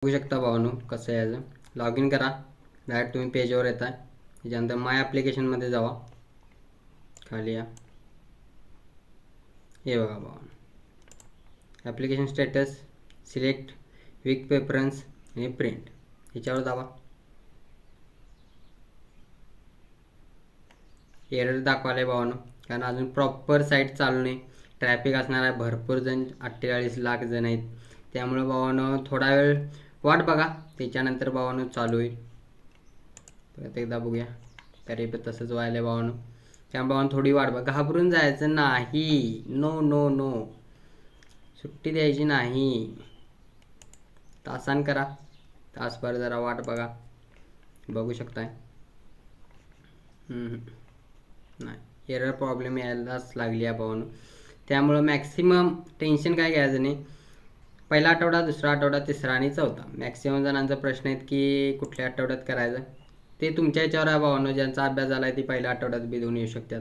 बघू शकता भावानो कसं यायचं. लॉग इन करा, डायरेक्ट तुम्ही पेजवर येता. त्याच्यानंतर माय ॲप्लिकेशनमध्ये जावा, खाली या, हे बघा भावानो application status, select quick preference आणि प्रिंट, ह्याच्यावर दाबा. एरर दाखवाले भावानो, कारण अजून प्रॉपर साईट चालू नाही, ट्रॅफिक असणार आहे, भरपूर जण 48 लाख जण आहेत. त्यामुळे भावानो थोडा वेळ वाट बघा, त्याच्यानंतर भावानो चालू होईल. परत एकदा बघूया, तरी पण तसंच व्हायला भावानो. त्या भावानो थोडी वाट बघा, घाबरून जायचं नाही. नो नो नो, सुट्टी द्यायची नाही. तासान करा, तासभर जरा वाट बघा. बघू शकताय नाही, एरर प्रॉब्लेम यायलाच लागली आहे भावानो. त्यामुळं मॅक्सिमम टेन्शन काय घ्यायचं नाही. पहिला आठवडा, दुसरा आठवडा, तिसरा आणि चौथा, मॅक्सिमम जणांचा प्रश्न आहेत की कुठल्या आठवड्यात करायचं. ते तुमच्या याच्यावर आहे भावानो. ज्यांचा अभ्यास झाला आहे ते पहिल्या आठवड्यात बी देऊन येऊ शकतात,